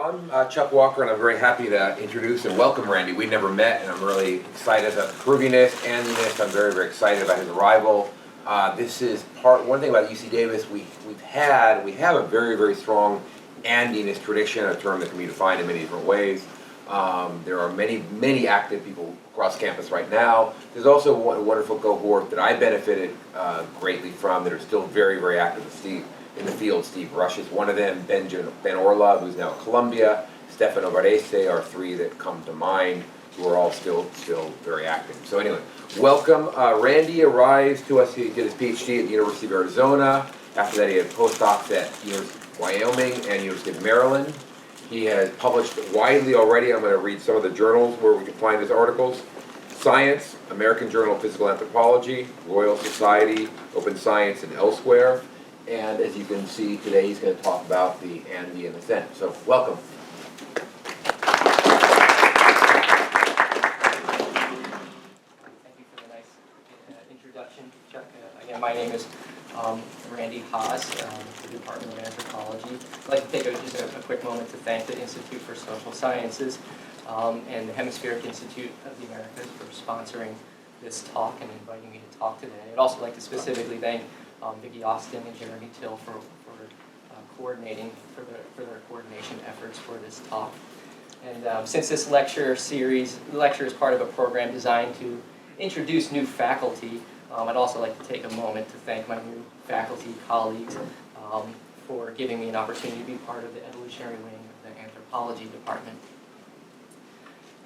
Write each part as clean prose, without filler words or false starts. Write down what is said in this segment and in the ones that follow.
I'm Chuck Walker, and I'm very happy to introduce and welcome Randy. We've never met, and I'm really excited about the Peruvianist, Andeanist. I'm very, very excited about his arrival. This is one thing about UC Davis. We have a very, very strong Andeanist tradition, a term that can be defined in many different ways. There are many, many active people across campus right now. There's also a wonderful cohort that I benefited greatly from that are still very, very active in the field. Steve Rush is one of them, Ben Orlov, who's now at Columbia, Stefano Varese are three that come to mind, who are all still very active. So anyway, welcome. Randy arrives to us. He did his PhD at the University of Arizona. After that, he had postdocs at University of Wyoming and University of Maryland. He has published widely already. I'm going to read some of the journals where we can find his articles. Science, American Journal of Physical Anthropology, Royal Society, Open Science, and elsewhere. And as you can see today, he's going to talk about the Andean Ascent. So, welcome. Thank you for the nice introduction, Chuck. Again, my name is Randy Haas, the Department of Anthropology. I'd like to take just a quick moment to thank the Institute for Social Sciences and the Hemispheric Institute of the Americas for sponsoring this talk and inviting me to talk today. I'd also like to specifically thank Vicki Austin and Jeremy Till for coordinating for their coordination efforts for this talk. And since this lecture is part of a program designed to introduce new faculty, I'd also like to take a moment to thank my new faculty colleagues for giving me an opportunity to be part of the evolutionary wing of the Anthropology department.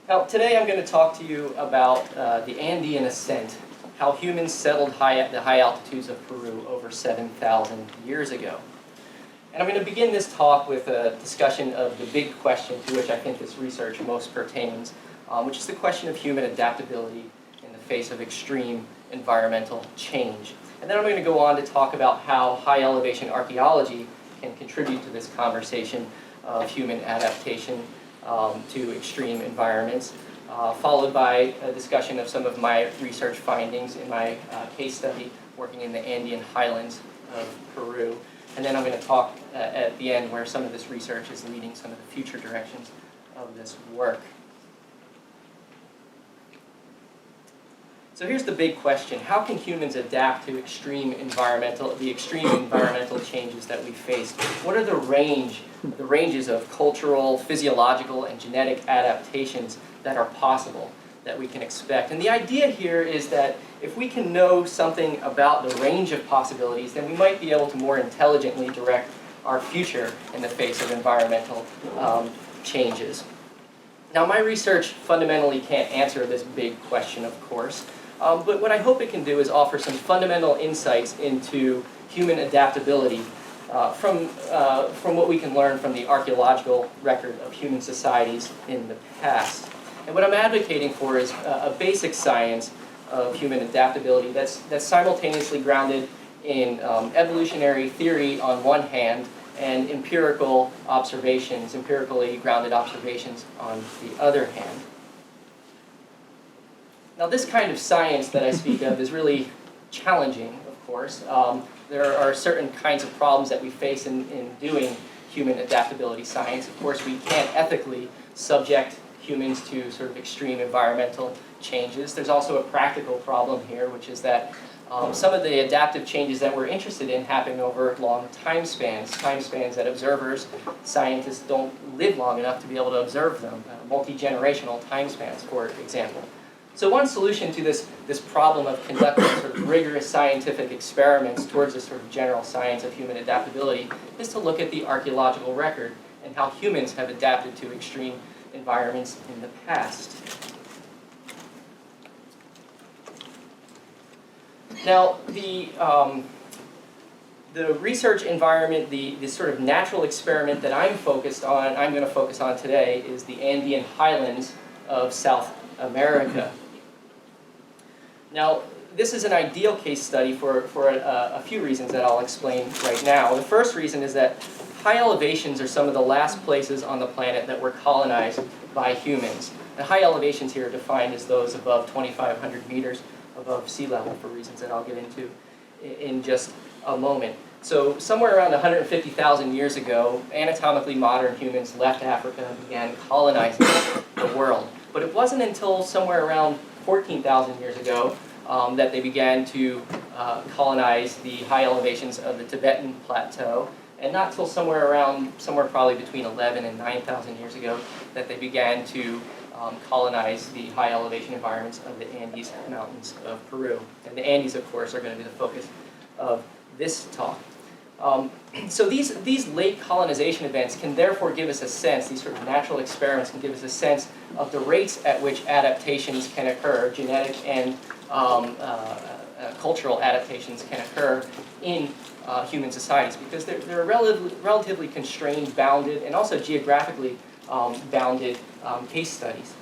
Now, today I'm going to talk to you about the Andean Ascent, how humans settled the high altitudes of Peru over 7,000 years ago. And I'm going to begin this talk with a discussion of the big question to which I think this research most pertains, which is the question of human adaptability in the face of extreme environmental change. And then I'm going to go on to talk about how high elevation archaeology can contribute to this conversation of human adaptation to extreme environments. Followed by a discussion of some of my research findings in my case study working in the Andean highlands of Peru. And then I'm going to talk at the end where some of this research is leading some of the future directions of this work. So here's the big question. How can humans adapt to the extreme environmental changes that we face? What are the ranges of cultural, physiological, and genetic adaptations that are possible, that we can expect? And the idea here is that if we can know something about the range of possibilities, then we might be able to more intelligently direct our future in the face of environmental changes. Now, my research fundamentally can't answer this big question, of course, but what I hope it can do is offer some fundamental insights into human adaptability from what we can learn from the archaeological record of human societies in the past. And what I'm advocating for is a basic science of human adaptability that's simultaneously grounded in evolutionary theory on one hand and empirically grounded observations on the other hand. Now, this kind of science that I speak of is really challenging, of course. There are certain kinds of problems that we face in doing human adaptability science. Of course, we can't ethically subject humans to sort of extreme environmental changes. There's also a practical problem here, which is that some of the adaptive changes that we're interested in happen over long time spans that observers, scientists don't live long enough to be able to observe them, multi-generational time spans, for example. So one solution to this problem of conducting sort of rigorous scientific experiments towards this sort of general science of human adaptability is to look at the archaeological record and how humans have adapted to extreme environments in the past. Now, the research environment, the sort of natural experiment that I'm going to focus on today is the Andean highlands of South America. Now, this is an ideal case study for a few reasons that I'll explain right now. The first reason is that high elevations are some of the last places on the planet that were colonized by humans. The high elevations here are defined as those above 2,500 meters above sea level for reasons that I'll get into in just a moment. So somewhere around 150,000 years ago, anatomically modern humans left Africa and began colonizing the world. But it wasn't until somewhere around 14,000 years ago that they began to colonize the high elevations of the Tibetan Plateau, and not till somewhere probably between 11 and 9,000 years ago that they began to colonize the high elevation environments of the Andes Mountains of Peru. And the Andes, of course, are going to be the focus of this talk. So these late colonization events can therefore give us a sense, these sort of natural experiments can give us a sense of the rates at which adaptations can occur, genetic and cultural adaptations can occur in human societies, because they're relatively constrained, bounded, and also geographically bounded case studies.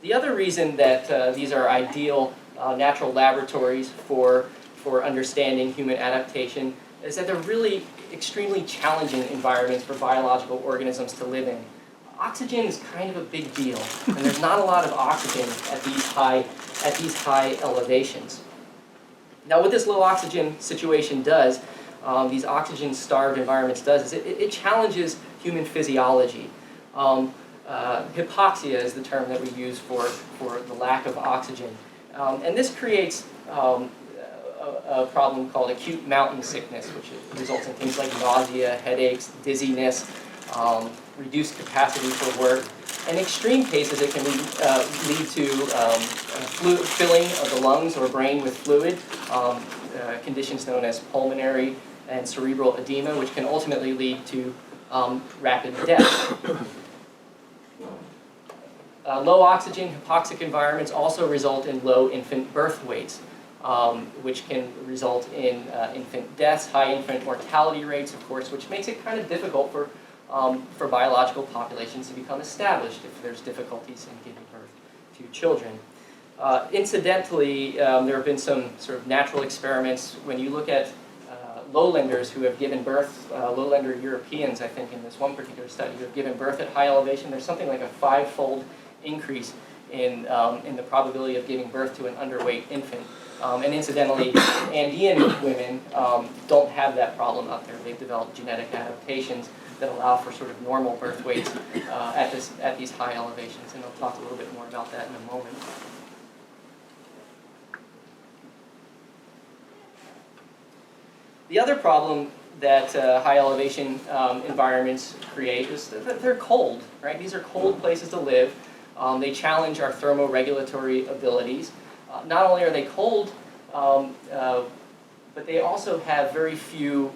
The other reason that these are ideal natural laboratories for understanding human adaptation is that they're really extremely challenging environments for biological organisms to live in. Oxygen is kind of a big deal, and there's not a lot of oxygen at these high elevations. Now, what this low oxygen situation does, these oxygen-starved environments does, is it challenges human physiology. Hypoxia is the term that we use for the lack of oxygen. And this creates a problem called acute mountain sickness, which results in things like nausea, headaches, dizziness, reduced capacity for work. In extreme cases, it can lead to filling of the lungs or brain with fluid, conditions known as pulmonary and cerebral edema, which can ultimately lead to rapid death. Low oxygen, hypoxic environments also result in low infant birth weights, which can result in infant deaths, high infant mortality rates, of course, which makes it kind of difficult for biological populations to become established if there's difficulties in giving birth to children. Incidentally, there have been some sort of natural experiments. When you look at lowlanders who have given birth, lowlander Europeans, I think, in this one particular study, who have given birth at high elevation, there's something like a 5-fold increase in the probability of giving birth to an underweight infant. And incidentally, Andean women don't have that problem out there. They've developed genetic adaptations that allow for sort of normal birth weights at these high elevations. And I'll talk a little bit more about that in a moment. The other problem that high elevation environments create is that they're cold, right? These are cold places to live. They challenge our thermoregulatory abilities. Not only are they cold, but they also have very few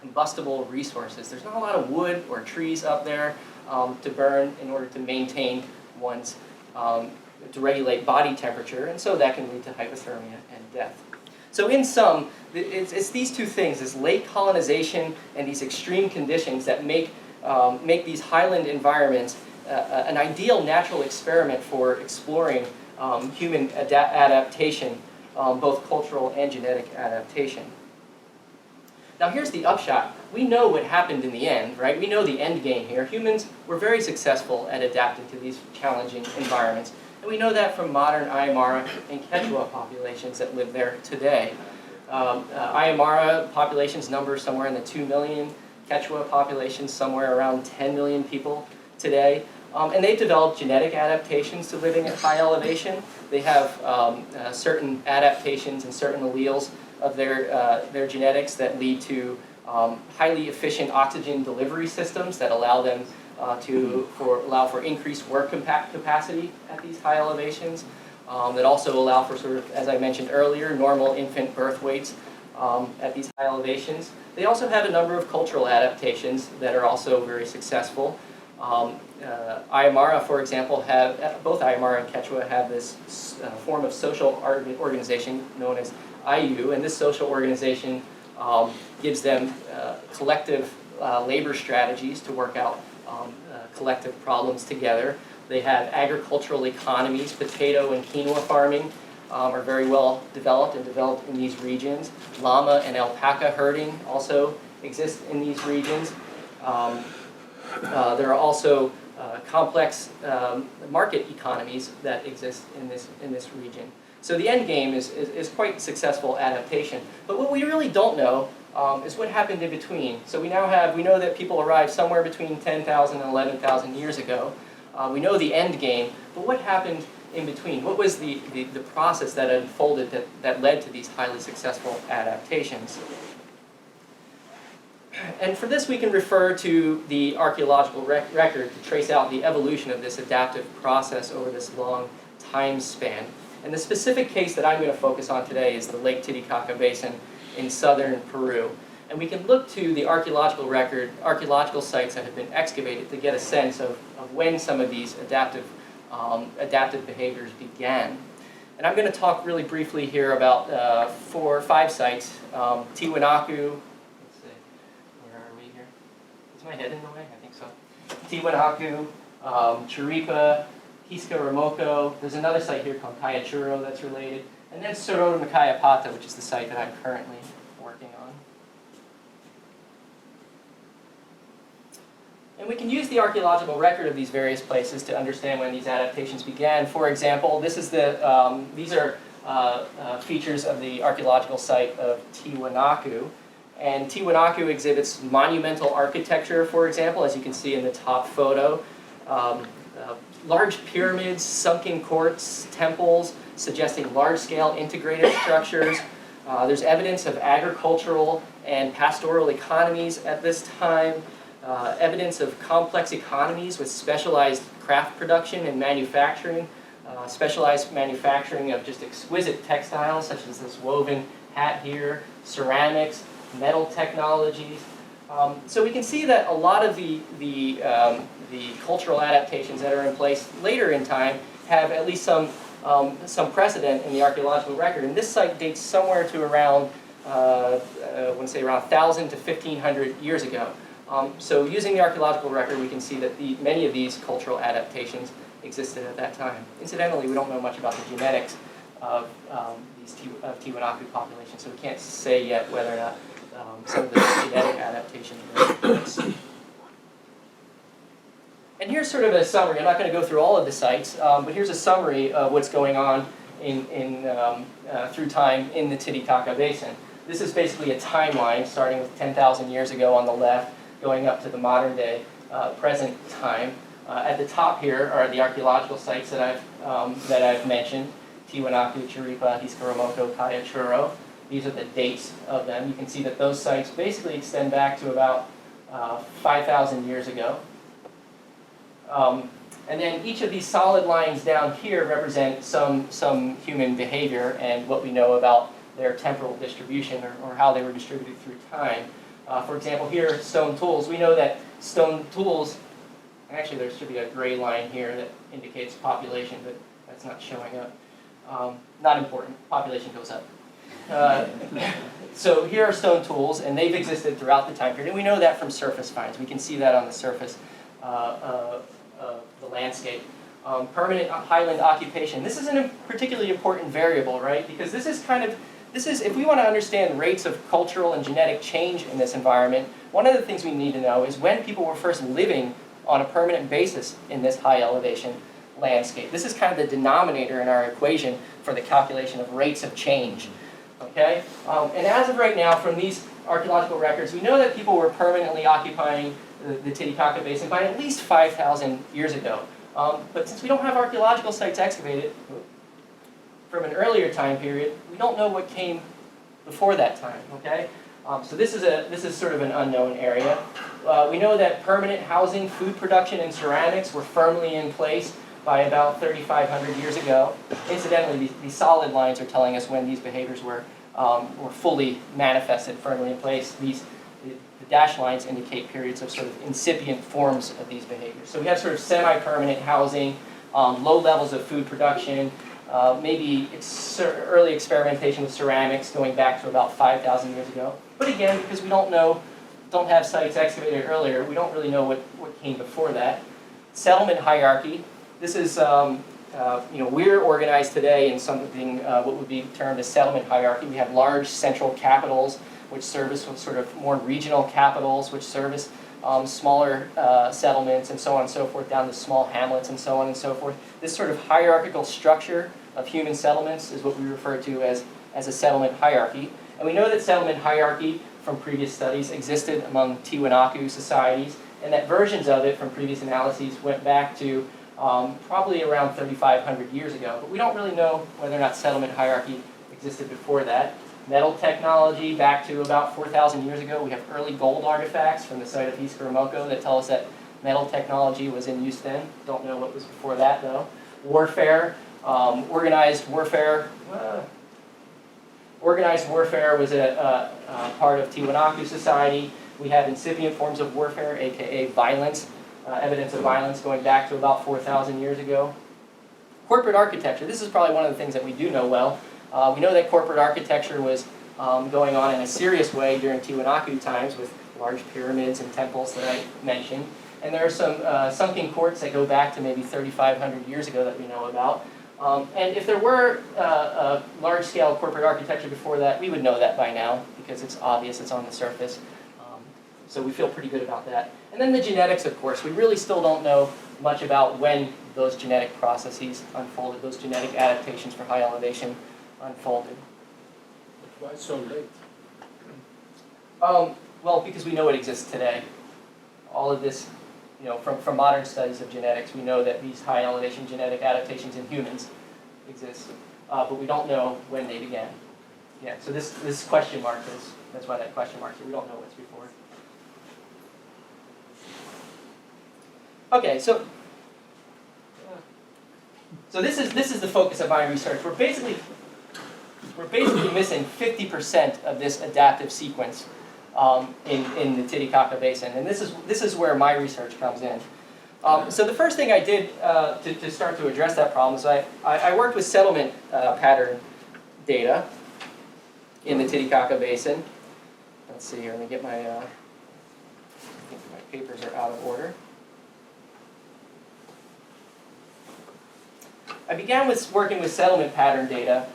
combustible resources. There's not a lot of wood or trees up there to burn in order to maintain one's, to regulate body temperature, and so that can lead to hypothermia and death. So in sum, it's these two things, this late colonization and these extreme conditions that make these highland environments an ideal natural experiment for exploring human adaptation, both cultural and genetic adaptation. Now here's the upshot. We know what happened in the end, right? We know the end game here. Humans were very successful at adapting to these challenging environments. And we know that from modern Aymara and Quechua populations that live there today. Aymara populations number somewhere in the 2 million, Quechua populations somewhere around 10 million people today. And they've developed genetic adaptations to living at high elevation. They have certain adaptations and certain alleles of their genetics that lead to highly efficient oxygen delivery systems that allow them allow for increased work capacity at these high elevations. That also allow for sort of, as I mentioned earlier, normal infant birth weights at these high elevations. They also have a number of cultural adaptations that are also very successful. Aymara, for example, both Aymara and Quechua have this form of social organization known as Ayu, and this social organization gives them collective labor strategies to work out collective problems together. They have agricultural economies. Potato and quinoa farming are very well developed in these regions. Llama and alpaca herding also exist in these regions. There are also complex market economies that exist in this region. So the Endgame is quite successful adaptation. But what we really don't know is what happened in between. So we know that people arrived somewhere between 10,000 and 11,000 years ago. We know the Endgame, but what happened in between? What was the process that unfolded that led to these highly successful adaptations? And for this, we can refer to the archaeological record to trace out the evolution of this adaptive process over this long time span. And the specific case that I'm going to focus on today is the Lake Titicaca Basin in southern Peru. And we can look to the archaeological record, archaeological sites that have been excavated to get a sense of when some of these adaptive behaviors began. And I'm going to talk really briefly here about 4 or 5 sites. Tiwanaku, let's see, where are we here? Is my head in the way? I think so. Tiwanaku, Chiripa, Hisca-Ramoko. There's another site here called Kayachuro that's related. And then Sororo Makayapata, which is the site that I'm currently working on. And we can use the archaeological record of these various places to understand when these adaptations began. For example, these are features of the archaeological site of Tiwanaku. And Tiwanaku exhibits monumental architecture, for example, as you can see in the top photo. Large pyramids, sunken courts, temples, suggesting large-scale integrated structures. There's evidence of agricultural and pastoral economies at this time. Evidence of complex economies with specialized craft production and manufacturing. Specialized manufacturing of just exquisite textiles, such as this woven hat here, ceramics, metal technologies. So we can see that a lot of the cultural adaptations that are in place later in time have at least some precedent in the archaeological record. And this site dates somewhere to around, I want to say around 1,000 to 1,500 years ago. So using the archaeological record, we can see that many of these cultural adaptations existed at that time. Incidentally, we don't know much about the genetics of Tiwanaku populations, so we can't say yet whether or not some of the genetic adaptations were. And here's sort of a summary. I'm not going to go through all of the sites, but here's a summary of what's going on through time in the Titicaca Basin. This is basically a timeline starting with 10,000 years ago on the left, going up to the modern day, present time. At the top here are the archaeological sites that I've mentioned: Tiwanaku, Chiripa, Hisca-Ramoko, Kayachuro. These are the dates of them. You can see that those sites basically extend back to about 5,000 years ago. And then each of these solid lines down here represent some human behavior and what we know about their temporal distribution or how they were distributed through time. For example, here, stone tools. We know that stone tools, actually there should be a gray line here that indicates population, but that's not showing up. Not important. Population goes up. So here are stone tools, and they've existed throughout the time period. And we know that from surface finds. We can see that on the surface of the landscape. Permanent highland occupation. This is a particularly important variable, right? Because this is, if we want to understand rates of cultural and genetic change in this environment, one of the things we need to know is when people were first living on a permanent basis in this high elevation landscape. This is kind of the denominator in our equation for the calculation of rates of change. Okay? And as of right now, from these archaeological records, we know that people were permanently occupying the Titicaca Basin by at least 5,000 years ago. But since we don't have archaeological sites excavated from an earlier time period, we don't know what came before that time. Okay? So this is sort of an unknown area. We know that permanent housing, food production, and ceramics were firmly in place by about 3,500 years ago. Incidentally, these solid lines are telling us when these behaviors were fully manifested, firmly in place. The dashed lines indicate periods of sort of incipient forms of these behaviors. So we have sort of semi-permanent housing, low levels of food production, maybe early experimentation with ceramics going back to about 5,000 years ago. But again, because we don't have sites excavated earlier, we don't really know what came before that. Settlement hierarchy. This is, we're organized today in something what would be termed a settlement hierarchy. We have large central capitals, which service sort of more regional capitals, which service smaller settlements and so on and so forth, down to small hamlets and so on and so forth. This sort of hierarchical structure of human settlements is what we refer to as a settlement hierarchy. And we know that settlement hierarchy from previous studies existed among Tiwanaku societies, and that versions of it from previous analyses went back to probably around 3,500 years ago. But we don't really know whether or not settlement hierarchy existed before that. Metal technology back to about 4,000 years ago. We have early gold artifacts from the site of Hiscaromoko that tell us that metal technology was in use then. Don't know what was before that though. Warfare, organized warfare. Organized warfare was a part of Tiwanaku society. We have incipient forms of warfare, aka violence, evidence of violence going back to about 4,000 years ago. Corporate architecture, this is probably one of the things that we do know well. We know that corporate architecture was going on in a serious way during Tiwanaku times with large pyramids and temples that I mentioned. And there are some sunken courts that go back to maybe 3,500 years ago that we know about. And if there were large-scale corporate architecture before that, we would know that by now because it's obvious, it's on the surface. So we feel pretty good about that. And then the genetics, of course. We really still don't know much about when those genetic processes unfolded, those genetic adaptations for high elevation unfolded. Why so late? Well, because we know it exists today. All of this, from modern studies of genetics, we know that these high elevation genetic adaptations in humans exist, but we don't know when they began. Yeah, so this question mark that's why that question mark. So we don't know what's before. Okay, so this is the focus of my research. We're basically missing 50% of this adaptive sequence in the Titicaca Basin, and this is where my research comes in. So the first thing I did to start to address that problem is I worked with settlement pattern data in the Titicaca Basin. Let's see here. Let me get my. I think my papers are out of order. I began with working with settlement pattern data,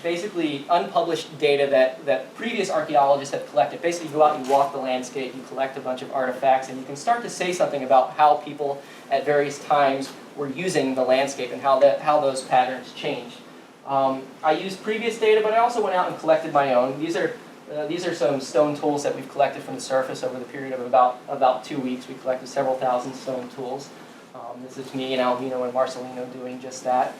basically unpublished data that previous archaeologists have collected. Basically, you go out and you walk the landscape, you collect a bunch of artifacts, and you can start to say something about how people at various times were using the landscape and how those patterns changed. I used previous data, but I also went out and collected my own. These are some stone tools that we've collected from the surface over the period of about 2 weeks. We collected several thousand stone tools. This is me and Albino and Marcelino doing just that.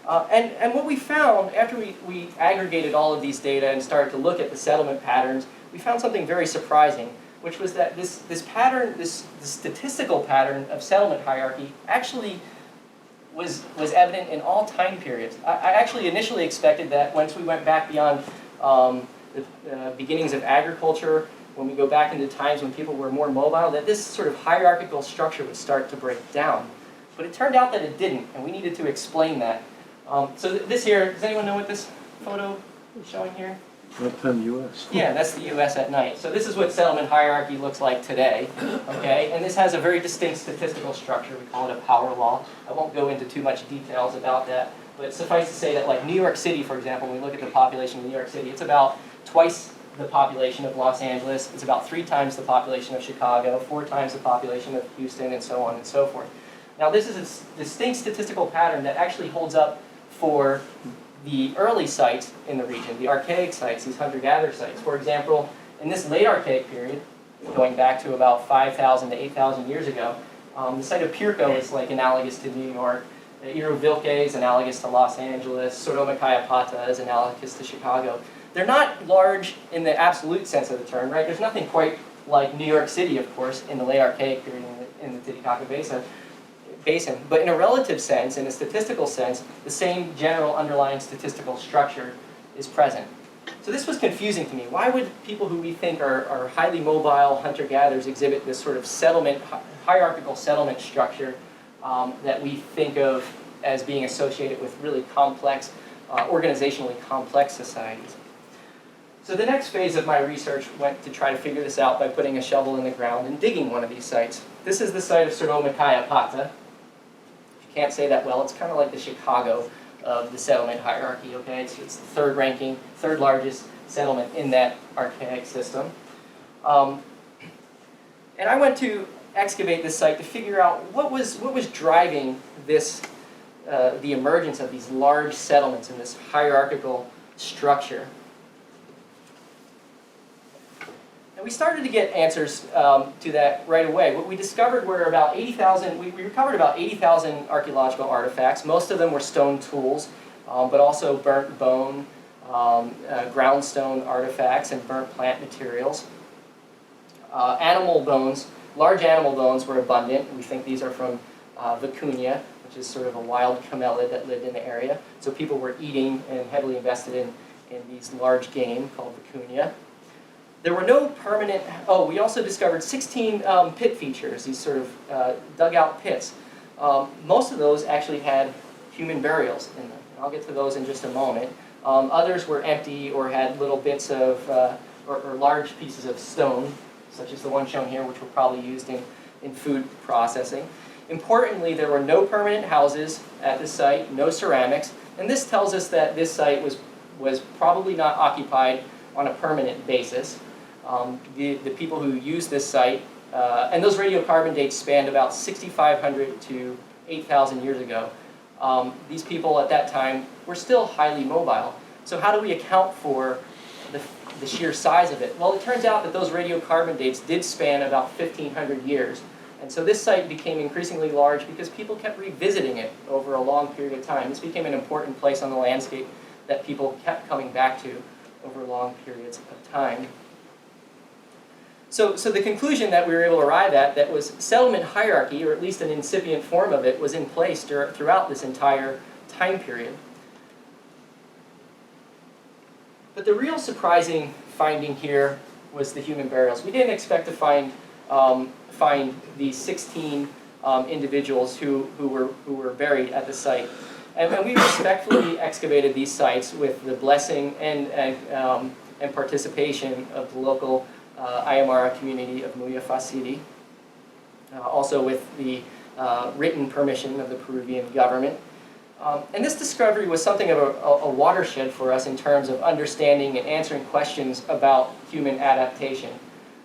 And what we found, after we aggregated all of these data and started to look at the settlement patterns, we found something very surprising, which was that this pattern, this statistical pattern of settlement hierarchy actually was evident in all time periods. I actually initially expected that once we went back beyond the beginnings of agriculture, when we go back into times when people were more mobile, that this sort of hierarchical structure would start to break down. But it turned out that it didn't, and we needed to explain that. So this here, does anyone know what this photo is showing here? Nighttime U.S. Yeah, that's the U.S. at night. So this is what settlement hierarchy looks like today, okay? And this has a very distinct statistical structure. We call it a power law. I won't go into too much details about that, but suffice to say that like New York City, for example, when we look at the population of New York City, it's about twice the population of Los Angeles. It's about 3 times the population of Chicago, 4 times the population of Houston, and so on and so forth. Now this is a distinct statistical pattern that actually holds up for the early sites in the region, the archaic sites, these hunter-gatherer sites. For example, in this late archaic period, going back to about 5,000 to 8,000 years ago, the site of Pirco is like analogous to New York. Irovilque is analogous to Los Angeles. Sodomacayapata is analogous to Chicago. They're not large in the absolute sense of the term, right? There's nothing quite like New York City, of course, in the late archaic period in the Titicaca Basin. But in a relative sense, in a statistical sense, the same general underlying statistical structure is present. So this was confusing to me. Why would people who we think are highly mobile hunter-gatherers exhibit this sort of hierarchical settlement structure that we think of as being associated with really complex, organizationally complex societies? So the next phase of my research went to try to figure this out by putting a shovel in the ground and digging one of these sites. This is the site of Sodomacayapata. If you can't say that well, it's kind of like the Chicago of the settlement hierarchy, okay? It's the third largest settlement in that archaic system. And I went to excavate this site to figure out what was driving this the emergence of these large settlements in this hierarchical structure. And we started to get answers to that right away. What we discovered were about 80,000, we recovered about 80,000 archaeological artifacts. Most of them were stone tools, but also burnt bone, ground stone artifacts, and burnt plant materials. Animal bones, large animal bones were abundant. We think these are from Vicuña, which is sort of a wild camelid that lived in the area. So people were eating and heavily invested in these large game called Vicuña. There were no permanent, we also discovered 16 pit features, these sort of dugout pits. Most of those actually had human burials in them. I'll get to those in just a moment. Others were empty or had little bits of, or large pieces of stone, such as the one shown here, which were probably used in food processing. Importantly, there were no permanent houses at this site, no ceramics, and this tells us that this site was probably not occupied on a permanent basis. The people who used this site, and those radiocarbon dates spanned about 6,500 to 8,000 years ago. These people at that time were still highly mobile. So how do we account for the sheer size of it? Well, it turns out that those radiocarbon dates did span about 1,500 years. And so this site became increasingly large because people kept revisiting it over a long period of time. This became an important place on the landscape that people kept coming back to over long periods of time. So the conclusion that we were able to arrive at, that was settlement hierarchy, or at least an incipient form of it, was in place throughout this entire time period. But the real surprising finding here was the human burials. We didn't expect to find these 16 individuals who were buried at the site. And we respectfully excavated these sites with the blessing and participation of the local Aymara community of Muyafasiri, also with the written permission of the Peruvian government. And this discovery was something of a watershed for us in terms of understanding and answering questions about human adaptation.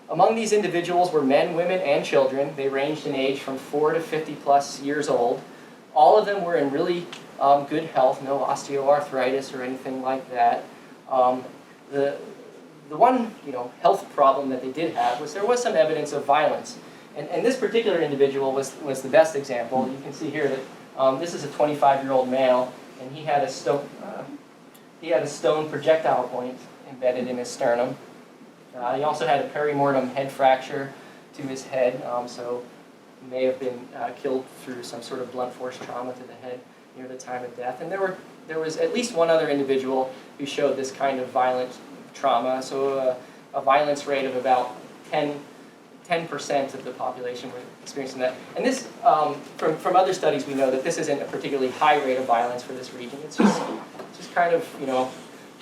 Among these individuals were men, women, and children. They ranged in age from 4 to 50 plus years old. All of them were in really good health, no osteoarthritis or anything like that. The one health problem that they did have was there was some evidence of violence. And this particular individual was the best example. You can see here that this is a 25-year-old male, and he had a stone projectile point embedded in his sternum. He also had a perimortem head fracture to his head, so he may have been killed through some sort of blunt force trauma to the head near the time of death. And there was at least one other individual who showed this kind of violent trauma, so a violence rate of about 10% of the population were experiencing that. And this, from other studies, we know that this isn't a particularly high rate of violence for this region. It's just kind of,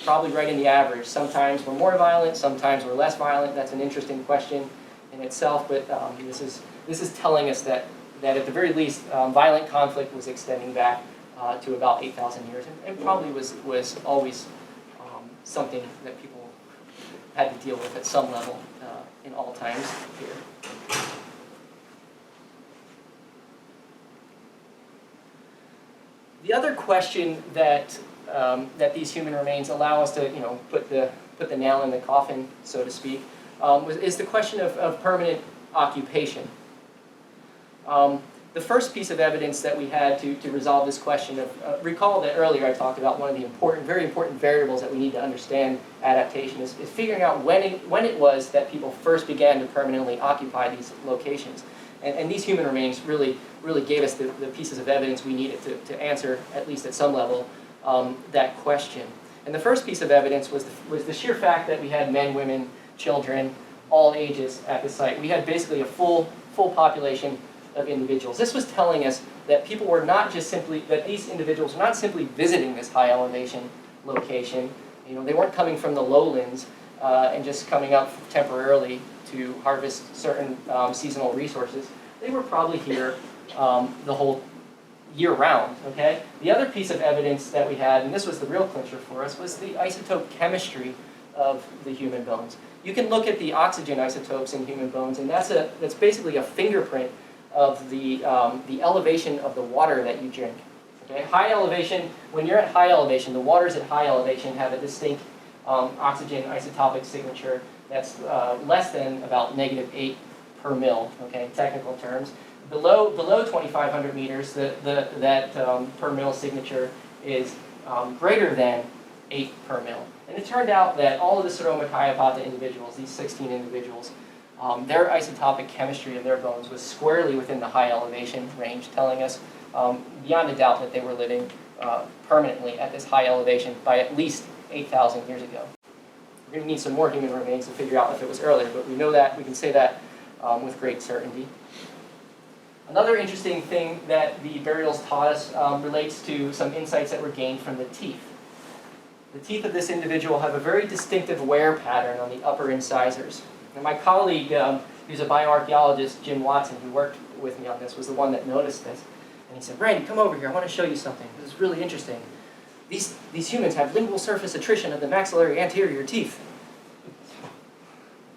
probably right in the average. Sometimes we're more violent, sometimes we're less violent. That's an interesting question in itself, but this is telling us that at the very least, violent conflict was extending back to about 8,000 years, and probably was always something that people had to deal with at some level in all times here. The other question that these human remains allow us to put the nail in the coffin, so to speak, is the question of permanent occupation. The first piece of evidence that we had to resolve this question of, recall that earlier I talked about one of the very important variables that we need to understand adaptation is figuring out when it was that people first began to permanently occupy these locations. And these human remains really gave us the pieces of evidence we needed to answer, at least at some level, that question. And the first piece of evidence was the sheer fact that we had men, women, children, all ages at the site. We had basically a full population of individuals. This was telling us that people were not just that these individuals were not simply visiting this high elevation location. They weren't coming from the lowlands and just coming up temporarily to harvest certain seasonal resources. They were probably here the whole year round, okay? The other piece of evidence that we had, and this was the real clincher for us, was the isotope chemistry of the human bones. You can look at the oxygen isotopes in human bones, and that's basically a fingerprint of the elevation of the water that you drink, Okay, high elevation, when you're at high elevation, the waters at high elevation have a distinct oxygen isotopic signature that's less than about -8 per mil, okay, technical terms. Below 2,500 meters, that per mil signature is greater than 8 per mil. And it turned out that all of the Saromachiapata individuals, these 16 individuals, their isotopic chemistry of their bones was squarely within the high elevation range, telling us beyond a doubt that they were living permanently at this high elevation by at least 8,000 years ago. We're going to need some more human remains to figure out if it was earlier, but we know that, we can say that with great certainty. Another interesting thing that the burials taught us relates to some insights that were gained from the teeth. The teeth of this individual have a very distinctive wear pattern on the upper incisors. And my colleague, who's a bioarchaeologist, Jim Watson, who worked with me on this, was the one that noticed this. And he said, "Randy, come over here, I want to show you something. This is really interesting. These humans have lingual surface attrition of the maxillary anterior teeth."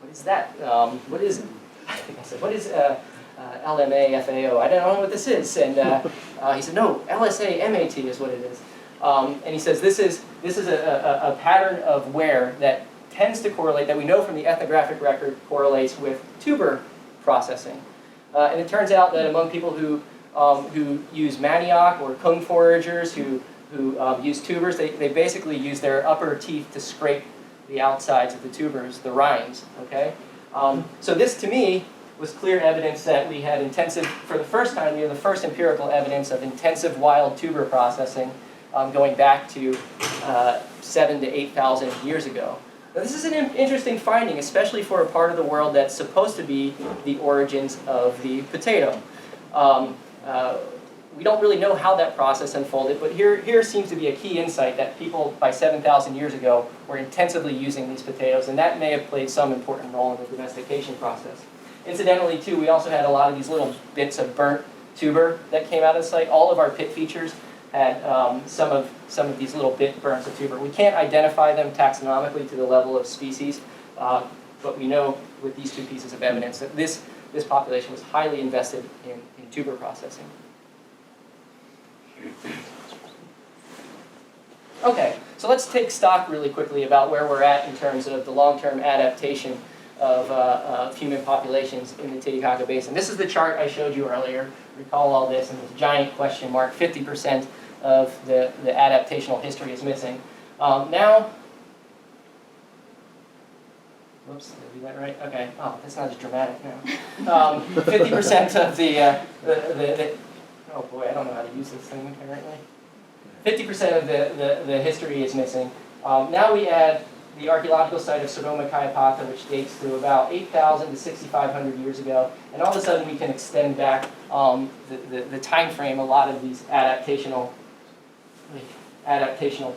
What is that? What is, I said, what is LMA-FAO? I don't know what this is. And he said, "No, LSA-MAT is what it is." And he says, this is a pattern of wear that tends to correlate, that we know from the ethnographic record correlates with tuber processing. And it turns out that among people who use manioc or kung foragers who use tubers, they basically use their upper teeth to scrape the outsides of the tubers, the rinds, okay? So this, to me, was clear evidence that we had intensive, for the first time, we have the first empirical evidence of intensive wild tuber processing going back to 7,000 to 8,000 years ago. Now, this is an interesting finding, especially for a part of the world that's supposed to be the origins of the potato. We don't really know how that process unfolded, but here seems to be a key insight that people by 7,000 years ago were intensively using these potatoes, and that may have played some important role in the domestication process. Incidentally, too, we also had a lot of these little bits of burnt tuber that came out of the site. All of our pit features had some of these little bit burns of tuber. We can't identify them taxonomically to the level of species, but we know with these two pieces of evidence that this population was highly invested in tuber processing. Okay, so let's take stock really quickly about where we're at in terms of the long-term adaptation of human populations in the Titicaca Basin. This is the chart I showed you earlier. Recall all this, and this giant question mark, 50% of the adaptational history is missing. Now, whoops, did I do that right? Okay, oh, that's not as dramatic now. 50% of the oh boy, I don't know how to use this thing apparently. 50% of the history is missing. Now we add the archaeological site of Saromachiapata, which dates to about 8,000 to 6,500 years ago, and all of a sudden we can extend back the time frame, a lot of these adaptational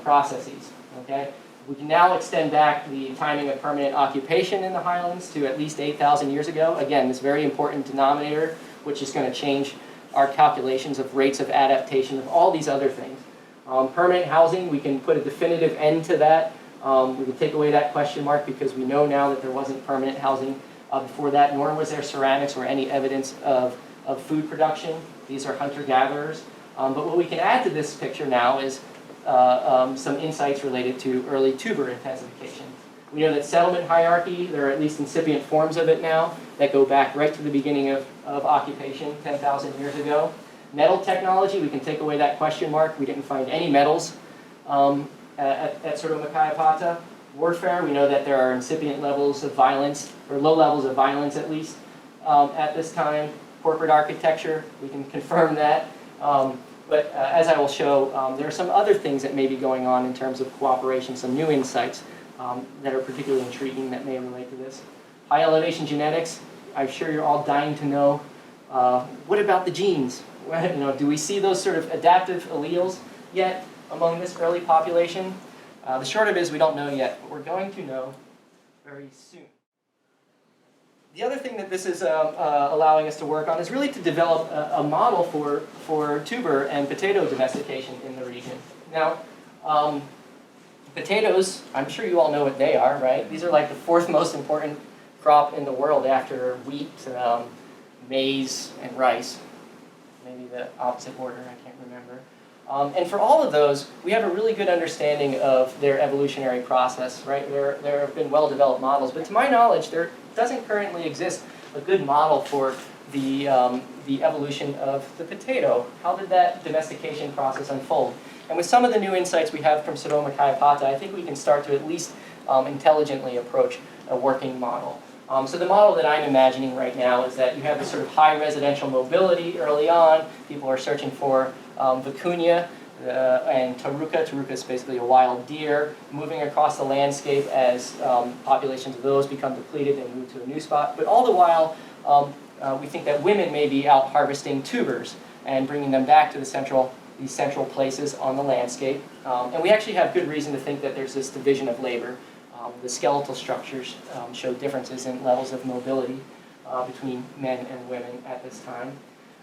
processes. Okay, we can now extend back the timing of permanent occupation in the highlands to at least 8,000 years ago. Again, this very important denominator, which is going to change our calculations of rates of adaptation of all these other things. Permanent housing, we can put a definitive end to that. We can take away that question mark because we know now that there wasn't permanent housing before that, nor was there ceramics or any evidence of food production. These are hunter-gatherers. But what we can add to this picture now is some insights related to early tuber intensification. We know that settlement hierarchy, there are at least incipient forms of it now that go back right to the beginning of occupation 10,000 years ago. Metal technology, we can take away that question mark. We didn't find any metals at Saromachiapata. Warfare, we know that there are incipient levels of violence, or low levels of violence at least, at this time. Corporate architecture, we can confirm that. But as I will show, there are some other things that may be going on in terms of cooperation, some new insights that are particularly intriguing that may relate to this. High elevation genetics, I'm sure you're all dying to know. What about the genes? Do we see those sort of adaptive alleles yet among this early population? The short of it is we don't know yet, but we're going to know very soon. The other thing that this is allowing us to work on is really to develop a model for tuber and potato domestication in the region. Now, potatoes, I'm sure you all know what they are, right? These are like the fourth most important crop in the world after wheat, maize, and rice. Maybe the opposite order, I can't remember. And for all of those, we have a really good understanding of their evolutionary process, right? There have been well-developed models, but to my knowledge, there doesn't currently exist a good model for the evolution of the potato. How did that domestication process unfold? And with some of the new insights we have from Sodoma Hypoxia, I think we can start to at least intelligently approach a working model. So the model that I'm imagining right now is that you have this sort of high residential mobility early on. People are searching for vicuña and taruca. Taruca is basically a wild deer moving across the landscape as populations of those become depleted and move to a new spot. But all the while, we think that women may be out harvesting tubers and bringing them back to these central places on the landscape. And we actually have good reason to think that there's this division of labor. The skeletal structures show differences in levels of mobility between men and women at this time.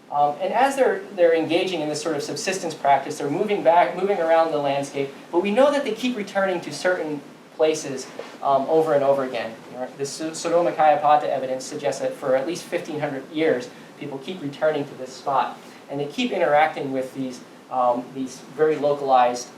And as they're engaging in this sort of subsistence practice, they're moving around the landscape, but we know that they keep returning to certain places over and over again. The Sodoma Hypoxia evidence suggests that for at least 1,500 years, people keep returning to this spot, and they keep interacting with these very localized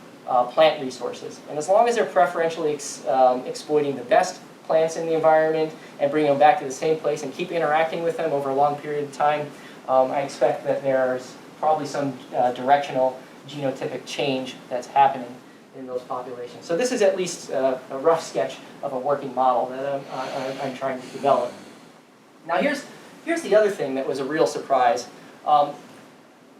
plant resources. And as long as they're preferentially exploiting the best plants in the environment and bringing them back to the same place and keep interacting with them over a long period of time, I expect that there's probably some directional genotypic change that's happening in those populations. So this is at least a rough sketch of a working model that I'm trying to develop. Now here's the other thing that was a real surprise.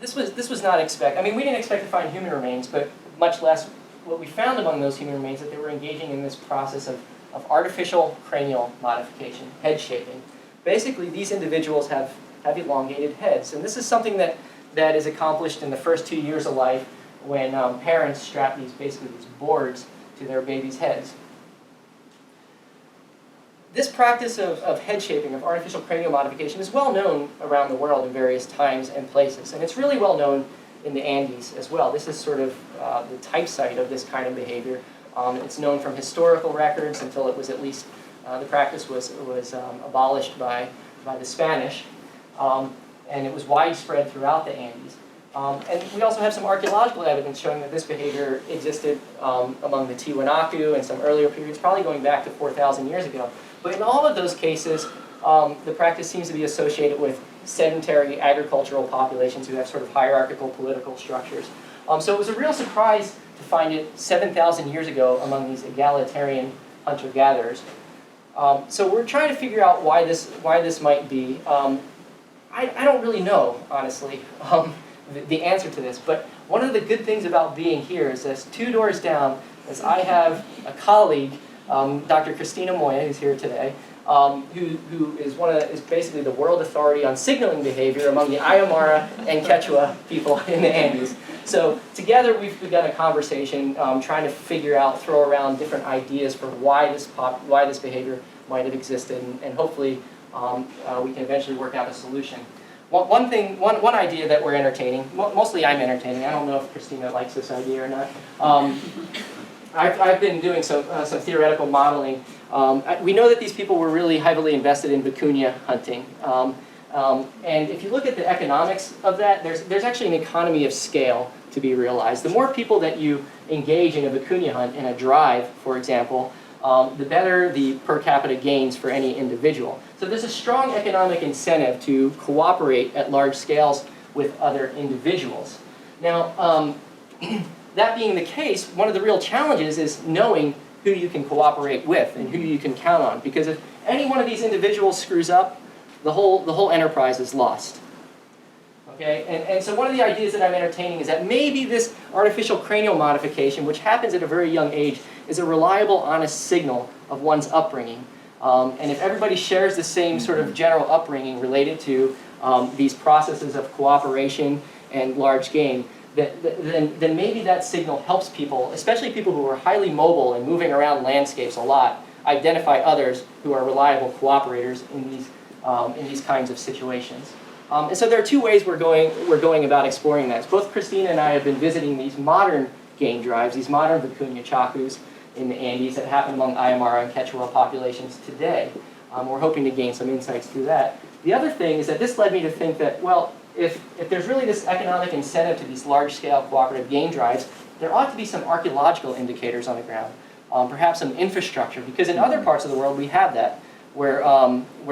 This was not expected. I mean, we didn't expect to find human remains, but much less what we found among those human remains, that they were engaging in this process of artificial cranial modification, head shaping. Basically, these individuals have elongated heads, and this is something that is accomplished in the first 2 years of life when parents strap these boards to their babies' heads. This practice of head shaping, of artificial cranial modification, is well known around the world in various times and places, and it's really well known in the Andes as well. This is sort of the type site of this kind of behavior. It's known from historical records until it was at least, the practice was abolished by the Spanish, and it was widespread throughout the Andes. And we also have some archaeological evidence showing that this behavior existed among the Tiwanaku and some earlier periods, probably going back to 4,000 years ago. But in all of those cases, the practice seems to be associated with sedentary agricultural populations who have sort of hierarchical political structures. So it was a real surprise to find it 7,000 years ago among these egalitarian hunter-gatherers. So we're trying to figure out why this might be. I don't really know, honestly, the answer to this. But one of the good things about being here is that 2 doors down, is I have a colleague, Dr. Christina Moya, who's here today, who is basically the world authority on signaling behavior among the Aymara and Quechua people in the Andes. So together we've begun a conversation trying to figure out, throw around different ideas for why this behavior might have existed, and hopefully we can eventually work out a solution. One idea that we're entertaining, mostly I'm entertaining, I don't know if Christina likes this idea or not. I've been doing some theoretical modeling. We know that these people were really heavily invested in vicuña hunting. And if you look at the economics of that, there's actually an economy of scale to be realized. The more people that you engage in a vicuña hunt, in a drive, for example, the better the per capita gains for any individual. So there's a strong economic incentive to cooperate at large scales with other individuals. Now, that being the case, one of the real challenges is knowing who you can cooperate with and who you can count on. Because if any one of these individuals screws up, the whole enterprise is lost. Okay? And so one of the ideas that I'm entertaining is that maybe this artificial cranial modification, which happens at a very young age, is a reliable, honest signal of one's upbringing. And if everybody shares the same sort of general upbringing related to these processes of cooperation and large game, then maybe that signal helps people, especially people who are highly mobile and moving around landscapes a lot, identify others who are reliable cooperators in these kinds of situations. And so there are 2 ways we're going about exploring that. Both Christina and I have been visiting these modern game drives, these modern vicuña chacus in the Andes that happen among Aymara and Quechua populations today. We're hoping to gain some insights through that. The other thing is that this led me to think that, well, if there's really this economic incentive to these large-scale cooperative game drives, there ought to be some archaeological indicators on the ground, perhaps some infrastructure, because in other parts of the world we have that, where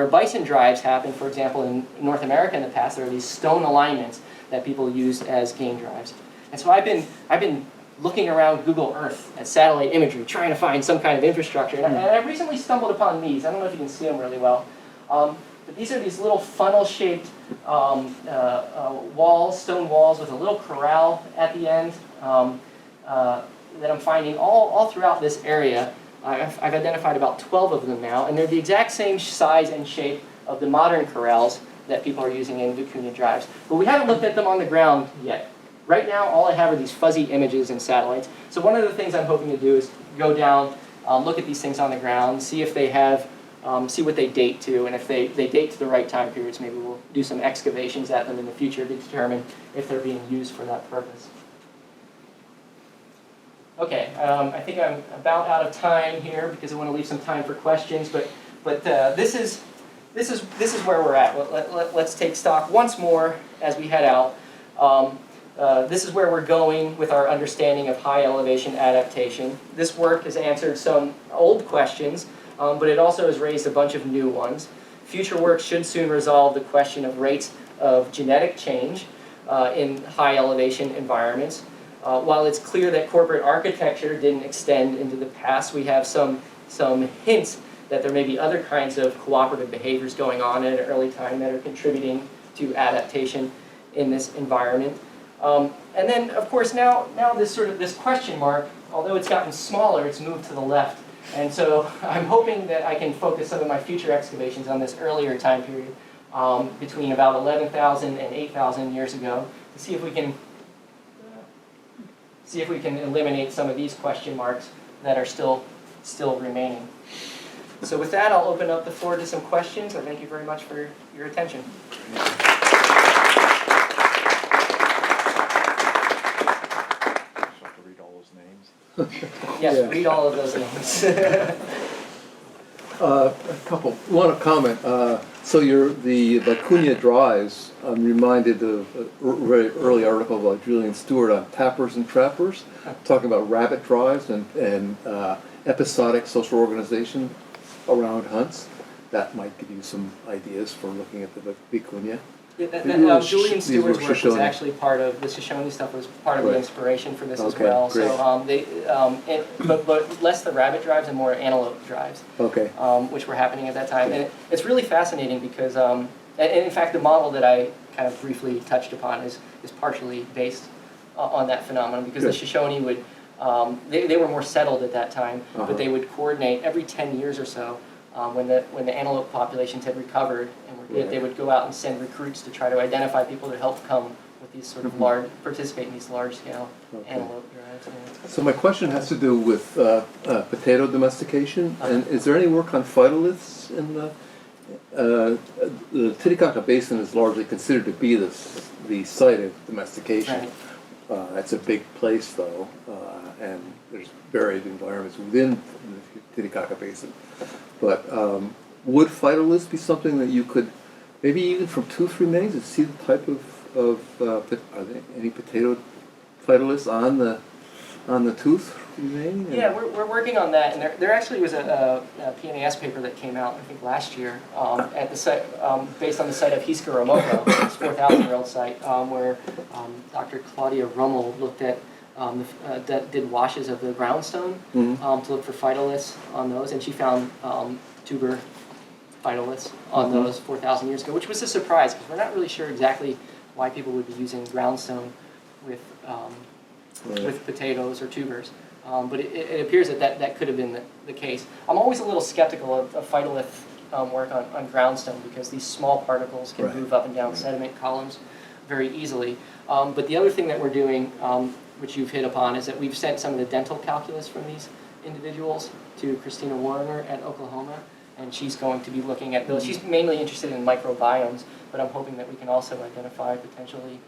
bison drives happen, for example, in North America in the past, there are these stone alignments that people use as game drives. And so I've been looking around Google Earth at satellite imagery, trying to find some kind of infrastructure. And I recently stumbled upon these. I don't know if you can see them really well. But these are these little funnel-shaped walls, stone walls with a little corral at the end that I'm finding all throughout this area. I've identified about 12 of them now, and they're the exact same size and shape of the modern corrals that people are using in vicuña drives. But we haven't looked at them on the ground yet. Right now, all I have are these fuzzy images and satellites. So one of the things I'm hoping to do is go down, look at these things on the ground, see if they have, see what they date to, and if they date to the right time periods, maybe we'll do some excavations at them in the future to determine if they're being used for that purpose. Okay, I think I'm about out of time here because I want to leave some time for questions, but this is where we're at. Let's take stock once more as we head out. This is where we're going with our understanding of high elevation adaptation. This work has answered some old questions, but it also has raised a bunch of new ones. Future work should soon resolve the question of rates of genetic change in high elevation environments. While it's clear that corporate architecture didn't extend into the past, we have some hints that there may be other kinds of cooperative behaviors going on at an early time that are contributing to adaptation in this environment. And then, of course, now this question mark, although it's gotten smaller, it's moved to the left. And so I'm hoping that I can focus some of my future excavations on this earlier time period, between about 11,000 and 8,000 years ago, to see if we can eliminate some of these question marks that are still remaining. So with that, I'll open up the floor to some questions. I thank you very much for your attention. Yes, Yeah. read all of those names. A couple. One comment. So the vicuña drives. I'm reminded of a very early article by Julian Stewart on tappers and trappers, talking about rabbit drives and episodic social organization around hunts. That might give you some ideas for looking at the vicuña. Yeah, Julian Stewart's work was actually part of, the Shoshone stuff was part of the inspiration for this as well. Great. So but less the rabbit drives and more antelope drives, which were happening at that time. And it's really fascinating because, and in fact, the model that I kind of briefly touched upon is partially based on that phenomenon, because the Shoshone would, they were more settled at that time, but they would coordinate every 10 years or so. When the antelope populations had recovered, and they would go out and send recruits to try to identify people to help come with these sort of participate in these large-scale antelope drives. Yeah. So my question has to do with potato domestication, and is there any work on phytoliths in the Titicaca Basin is largely considered to be the site of domestication. Right. That's a big place, though, and there's varied environments within the Titicaca Basin. But would phytoliths be something that you could, maybe even from tooth remains, to see the type of are there any potato phytoliths on the tooth remain? Yeah, we're working on that, and there actually was a PNAS paper that came out, I think last year, at the site, based on the site of Hiscaromoko, this 4,000-year-old site, where Dr. Claudia Rummel looked at did washes of the groundstone to look for phytoliths on those, and she found tuber phytoliths on those 4,000 years ago, which was a surprise because we're not really sure exactly why people would be using groundstone with potatoes or tubers. But it appears that could have been the case. I'm always a little skeptical of phytolith work on groundstone because these small particles can move up and down sediment columns very easily. But the other thing that we're doing, which you've hit upon, is that we've sent some of the dental calculus from these individuals to Christina Warner at Oklahoma, and she's going to be looking at those. She's mainly interested in microbiomes, but I'm hoping that we can also identify potentially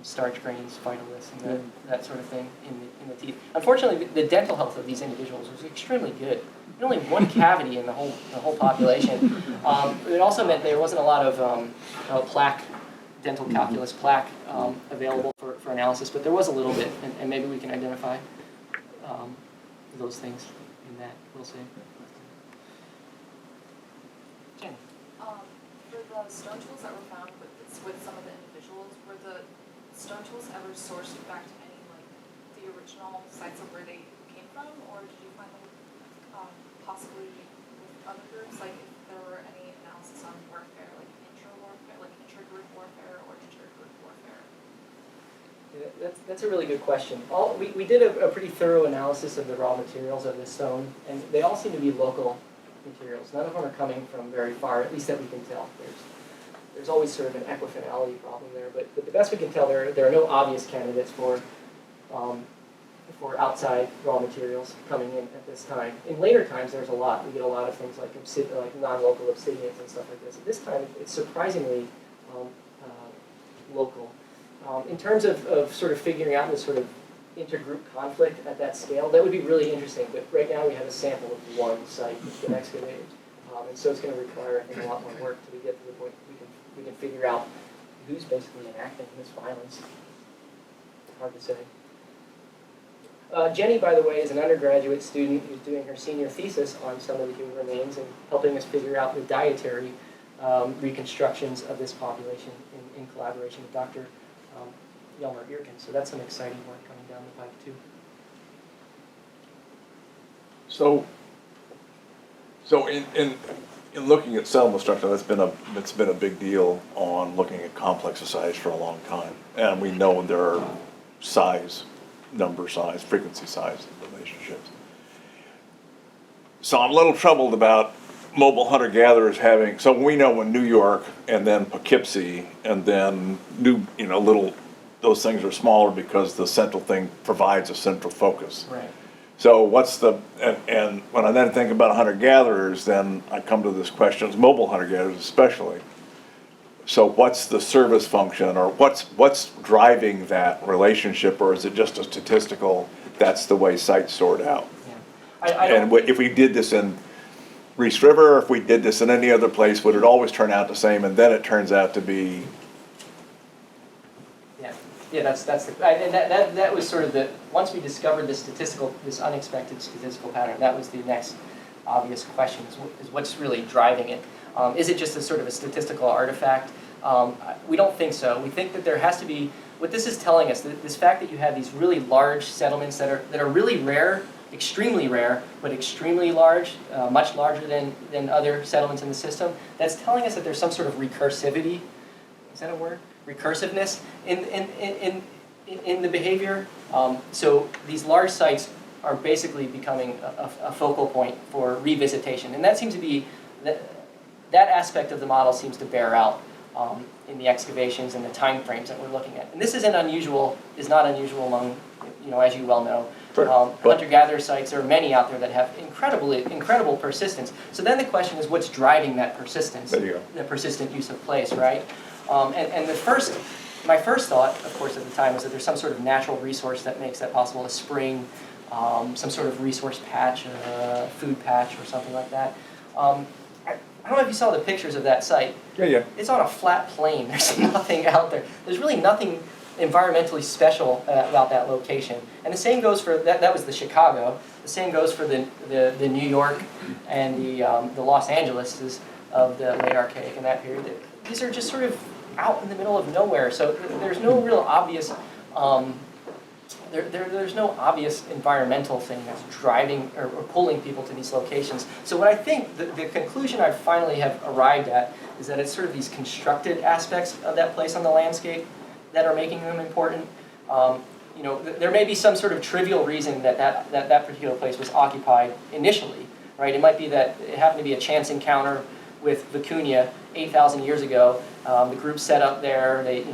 starch grains, phytoliths, and that sort of thing in the teeth. Unfortunately, the dental health of these individuals was extremely good. Only one cavity in the whole population. It also meant there wasn't a lot of plaque dental calculus plaque available for analysis, but there was a little bit, and maybe we can identify those things in that. We'll see. Jenny. For the stone tools that were found with some of the individuals, were the stone tools ever sourced back to any the original sites of where they came from, or did you find them possibly with other groups, like if there were any analysis on warfare, like intra-warfare, like intra-group warfare or inter-group warfare? Yeah, that's a really good question. We did a pretty thorough analysis of the raw materials of this stone, and they all seem to be local materials. None of them are coming from very far, at least that we can tell. There's always sort of an equifinality problem there, but the best we can tell, there are no obvious candidates for outside raw materials coming in at this time. In later times, there's a lot. We get a lot of things like non-local obsidians and stuff like this. At this time, it's surprisingly local. In terms of sort of figuring out this sort of intergroup conflict at that scale, that would be really interesting. But right now, we have a sample of one site that's been excavated, and so it's going to require, I think, a lot more work to get to the point we can figure out who's basically enacting this violence. Hard to say. Jenny, by the way, is an undergraduate student who's doing her senior thesis on some of the human remains and helping us figure out the dietary reconstructions of this population in collaboration with Dr. Yelmer Irkin. So that's some exciting work coming down the pipe, too. So in looking at settlement structure, it's been a big deal on looking at complex societies for a long time, and we know there are number size, frequency size relationships. So I'm a little troubled about mobile hunter-gatherers having. So we know in New York and then Poughkeepsie and then those things are smaller because the central thing provides a central focus. Right. So and when I then think about hunter-gatherers, then I come to this question, mobile hunter-gatherers especially. So what's the service function, or what's driving that relationship, or is it just a statistical, that's the way sites sort out? Yeah. If we did this in Reese River, or if we did this in any other place, would it always turn out the same, and then it turns out to be? Yeah, that's and that was sort of once we discovered this unexpected statistical pattern, that was the next obvious question, is what's really driving it? Is it just a sort of a statistical artifact? We don't think so. We think that there has to be, what this is telling us, this fact that you have these really large settlements that are really rare, extremely rare, but extremely large, much larger than other settlements in the system, that's telling us that there's some sort of recursivity, is that a word? Recursiveness in the behavior. So these large sites are basically becoming a focal point for revisitation, and that seems to be, that aspect of the model seems to bear out in the excavations and the time frames that we're looking at. And this is not unusual among, as you well know, hunter-gatherer sites. There are many out there that have incredible persistence. So then the question is, what's driving that persistence? There you go. The persistent use of place, right? And my first thought, of course, at the time was that there's some sort of natural resource that makes that possible, a spring, some sort of resource patch, a food patch, or something like that. I don't know if you saw the pictures of that site. Yeah. It's on a flat plain. There's nothing out there. There's really nothing environmentally special about that location. And the same goes for, that was the Chicago. The same goes for the New York and the Los Angeleses of the late Archaic in that period. These are just sort of out in the middle of nowhere. So there's no real obvious, there's no obvious environmental thing that's driving or pulling people to these locations. So what I think, the conclusion I finally have arrived at is that it's sort of these constructed aspects of that place on the landscape that are making them important. There may be some sort of trivial reason that particular place was occupied initially, right? It might be that it happened to be a chance encounter with Vicuña 8,000 years ago. The group set up there, they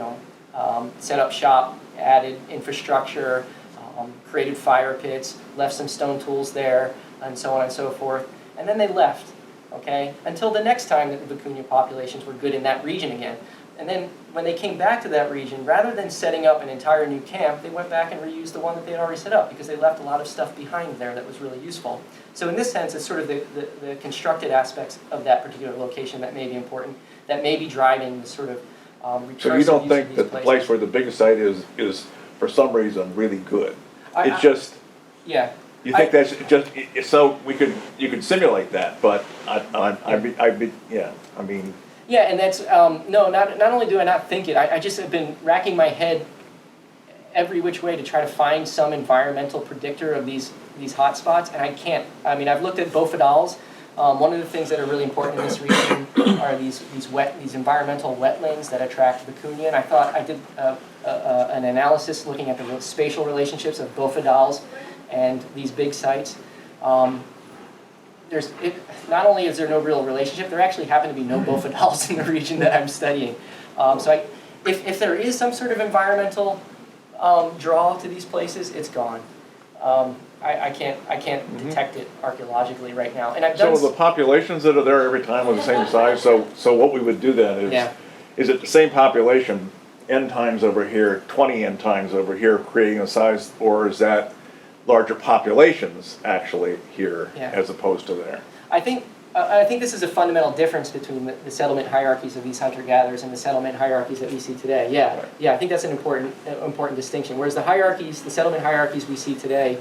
set up shop, added infrastructure, created fire pits, left some stone tools there, and so on and so forth. And then they left, okay? Until the next time that the Vicuña populations were good in that region again. And then when they came back to that region, rather than setting up an entire new camp, they went back and reused the one that they had already set up because they left a lot of stuff behind there that was really useful. So in this sense, it's sort of the constructed aspects of that particular location that may be important, that may be driving the sort of So you recursive don't use of think these that the place places. where the biggest site is for some reason really good? I- It's just, Yeah. you think that's just, so you could simulate that, but I mean, Yeah, and that's, no, not only do I not think it, I just have been racking my head every which way to try to find some environmental predictor of these hotspots, and I can't. I mean, I've looked at bofidals. One of the things that are really important in this region are these environmental wetlands that attract vicuña, and I thought I did an analysis looking at the spatial relationships of bofidals and these big sites. Not only is there no real relationship, there actually happen to be no bofidals in the region that I'm studying. If there is some sort of environmental draw to these places, it's gone. I can't detect it archaeologically right now. And I've done. so the populations that are there every time are the same size, so what we would do then Yeah. is it the same population, n times over here, 20 n times over here, creating a size, or is that larger populations actually here Yeah. as opposed to there? I think this is a fundamental difference between the settlement hierarchies of these hunter-gatherers and the settlement hierarchies that we see today. Yeah, I think that's an important distinction. Whereas the settlement hierarchies we see today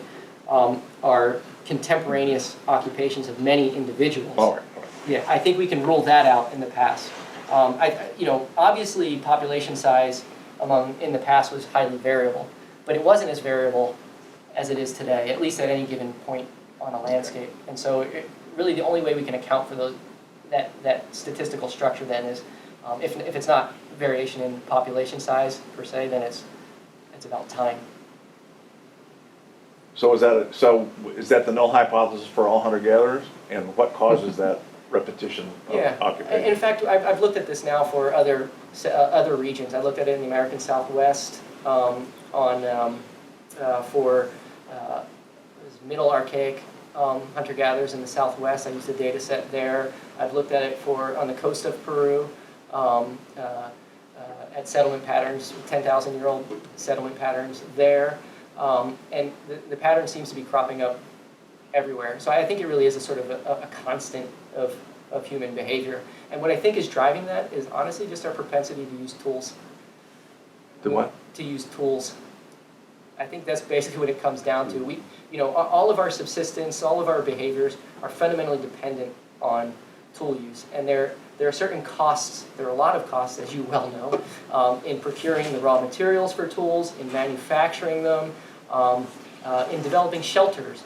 are contemporaneous occupations of many individuals. All right. Yeah, I think we can rule that out in the past. Obviously population size in the past was highly variable, but it wasn't as variable as it is today, at least at any given point on a landscape. And so really the only way we can account for that statistical structure then is, if it's not variation in population size per se, then it's about time. So is that the null hypothesis for all hunter-gatherers? And what causes that repetition of Yeah. occupation? In fact, I've looked at this now for other regions. I looked at it in the American Southwest, for Middle Archaic hunter-gatherers in the Southwest. I used a data set there. I've looked at it on the coast of Peru, at settlement patterns, 10,000-year-old settlement patterns there. And the pattern seems to be cropping up everywhere. So I think it really is a sort of a constant of human behavior. And what I think is driving that is honestly just our propensity to use tools. The what? To use tools. I think that's basically what it comes down to. All of our subsistence, all of our behaviors are fundamentally dependent on tool use. And there are certain costs, there are a lot of costs, as you well know, in procuring the raw materials for tools, in manufacturing them, in developing shelters,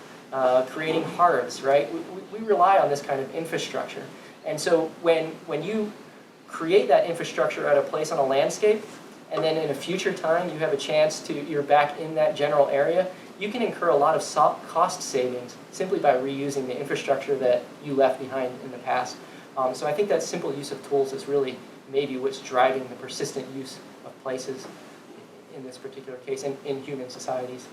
creating hearths, right? We rely on this kind of infrastructure. And so when you create that infrastructure at a place on a landscape, and then in a future time you have a chance you're back in that general area, you can incur a lot of cost savings simply by reusing the infrastructure that you left behind in the past. So I think that simple use of tools is really maybe what's driving the persistent use of places in this particular case in human societies.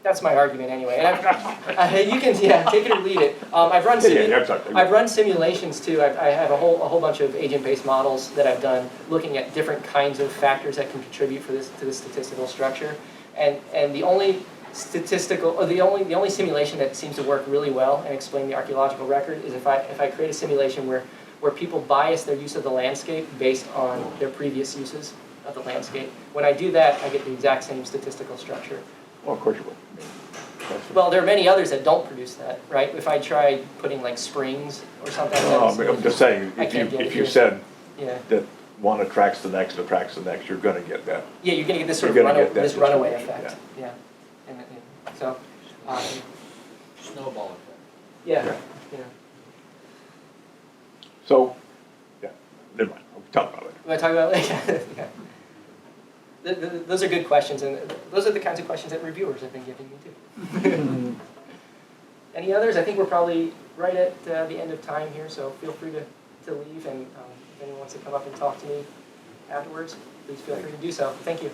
That's my argument anyway. And you can take it or leave it. I've run simulations too. I have a whole bunch of agent-based models that I've done looking at different kinds of factors that can contribute to the statistical structure. And the only the only simulation that seems to work really well and explain the archaeological record is if I create a simulation where people bias their use of the landscape based on their previous uses of the landscape. When I do that, I get the exact same statistical structure. Well, of course you will. Well, there are many others that don't produce that, right? If I tried putting like springs or something. I'm just saying, if you said Yeah. that one attracts the next, you're gonna get that. Yeah, you're gonna get this sort You're of gonna get that runaway distribution, effect. Yeah. So. Snowball effect. Yeah. Yeah. Yeah. So, yeah, never mind, we'll talk about it. Want to talk about it? Yeah. Those are good questions, and those are the kinds of questions that reviewers have been giving me too. Any others? I think we're probably right at the end of time here, so feel free to leave, and if anyone wants to come up and talk to me afterwards, please feel free to do so. Thank you.